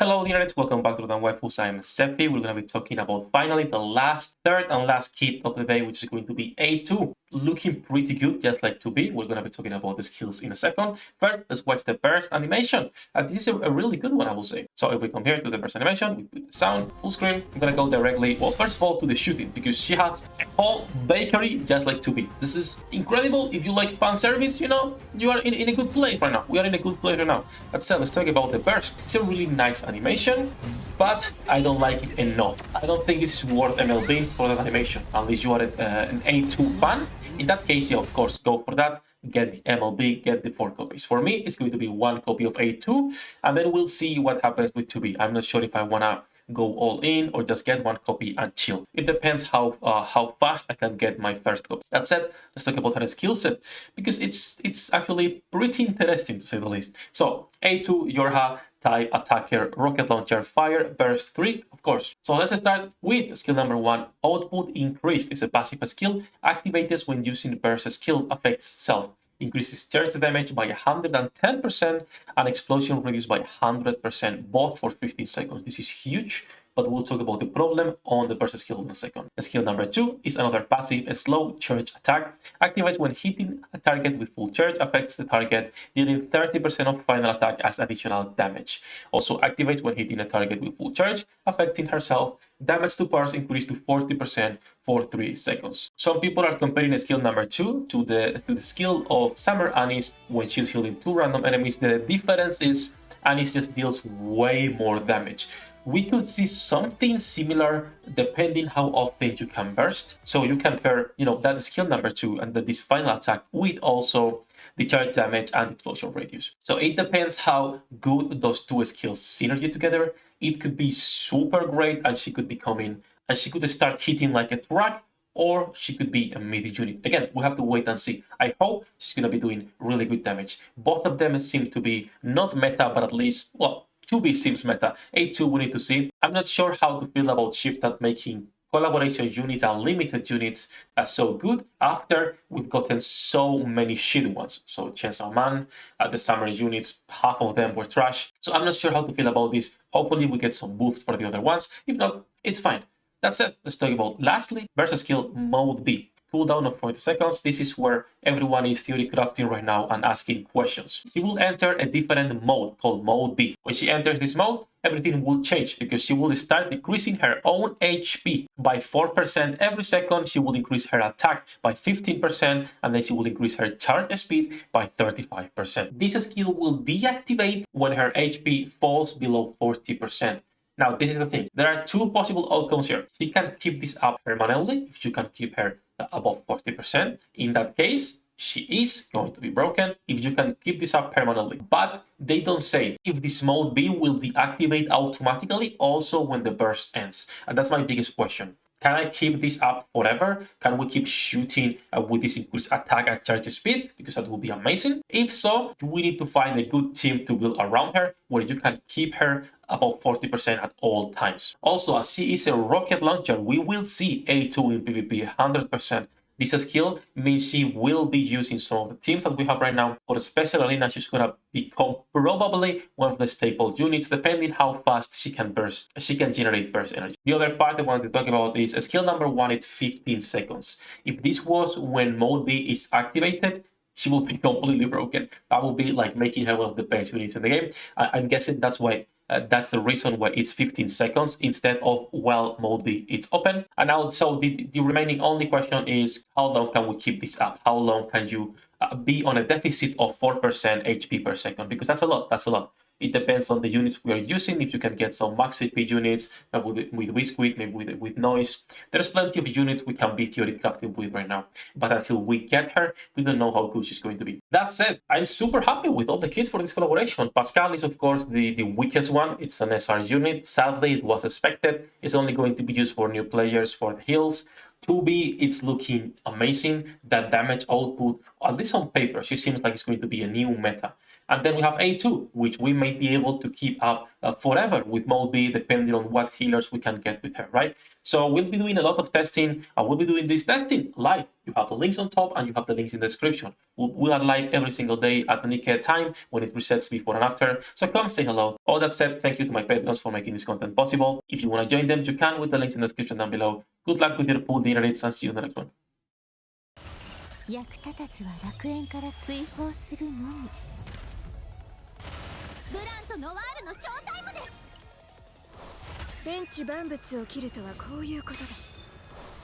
Hello, the internet. Welcome back to the Waifus. I'm Sefi. We're going to be talking about finally the third and last kit of the day, which is going to be A2. Looking pretty good, just like 2B. We're going to be talking about the skills in a second. First, let's watch the burst animation. This is a really good one, I will say. So if we come here to the burst animation, we put the sound, full screen. I'm going to go directly, well, first of all, to the shooting, because she has a whole bakery, just like 2B. This is incredible. If you like fan service, you know, you are in a good place right now. We are in a good place right now. Let's talk about the burst. It's a really nice animation, but I don't like it enough. I don't think this is worth MLB for that animation, unless you are an A2 fan. In that case, yeah, of course, go for that. Get the MLB, get the 4 copies. For me, it's going to be 1 copy of A2, and then we'll see what happens with 2B. I'm not sure if I want to go all in or just get 1 copy and chill. It depends how fast I can get my first copy. That said, let's talk about her skill set, because it's actually pretty interesting to say the least. So A2 Yorha, type attacker, rocket launcher, fire, burst 3, of course. So let's start with skill number 1. Output increased. It's a passive skill activated when using burst skill, affects self. Increases charge damage by 110% and explosion reduced by 100%, both for 15 seconds. This is huge, but we'll talk about the problem on the burst skill in a second. Skill number 2 is another passive, a slow charge attack. Activates when hitting a target with full charge, affects the target, dealing 30% of final attack as additional damage. Also activates when hitting a target with full charge, affecting herself. Damage to parts increased to 40% for 3 seconds. Some people are comparing skill number 2 to the skill of Summer Anis when she's healing 2 random enemies. The difference is Anis just deals way more damage. We could see something similar depending how often you can burst. So you can pair, that skill number 2 and this final attack with also the charge damage and explosion radius. So it depends how good those 2 skills synergy together. It could be super great and she could be coming and she could start hitting like a truck, or she could be a mid unit. Again, we have to wait and see. I hope she's going to be doing really good damage. Both of them seem to be not meta, but at least, well, 2B seems meta. A2 we need to see. I'm not sure how to feel about Shiftat making collaboration units and limited units as so good after we've gotten so many shit ones. So Chainsaw Man, the summer units, half of them were trash. So I'm not sure how to feel about this. Hopefully we get some boosts for the other ones. If not, it's fine. That's it. Let's talk about lastly, versus skill mode B. Cooldown of 40 seconds. This is where everyone is theory crafting right now and asking questions. She will enter a different mode called mode B. When she enters this mode, everything will change because she will start decreasing her own HP by 4% every second. She will increase her attack by 15%, and then she will increase her charge speed by 35%. This skill will deactivate when her HP falls below 40%. Now, this is the thing. There are 2 possible outcomes here. She can keep this up permanently if you can keep her above 40%. In that case, she is going to be broken if you can keep this up permanently. But they don't say if this mode B will deactivate automatically also when the burst ends. And that's my biggest question. Can I keep this up forever? Can we keep shooting with this increased attack and charge speed? Because that would be amazing. If so, we need to find a good team to build around her where you can keep her above 40% at all times. Also, as she is a rocket launcher, we will see A2 in PvP 100%. This skill means she will be using some of the teams that we have right now. For special arena, she's gonna become probably one of the staple units, depending how fast she can burst. She can generate burst energy. The other part I wanted to talk about is skill number 1. It's 15 seconds. If this was when mode B is activated, she will be completely broken. That will be like making her one of the best units in the game. I'm guessing that's why. That's the reason why it's 15 seconds instead of while mode B it's open. And now, so the remaining only question is how long can we keep this up? How long can you be on a deficit of 4% HP per second? Because that's a lot. That's a lot. It depends on the units we are using. If you can get some max HP units with Biscuit, maybe with Noise. There's plenty of units we can be theory crafting with right now. But until we get her, we don't know how good she's going to be. That said, I'm super happy with all the kits for this collaboration. Pascal is, of course, the weakest one. It's an SR unit. Sadly, it was expected. It's only going to be used for new players for the heals. 2B, it's looking amazing. That damage output, at least on paper, she seems like it's going to be a new meta. And then we have A2, which we may be able to keep up forever with Mode B, depending on what healers we can get with her, right? So we'll be doing a lot of testing. I will be doing this testing live. You have the links on top and you have the links in the description. We are live every single day at the NIKKE time when it resets before and after. So come say hello. All that said, thank you to my patrons for making this content possible. If you want to join them, you can with the links in the description down below. Good luck with your pool dinner dates and see you in the next one. 役立たずは楽園から追放するのみ。ブランとノワールのショータイムです。天地万物を切るとはこういうことだ。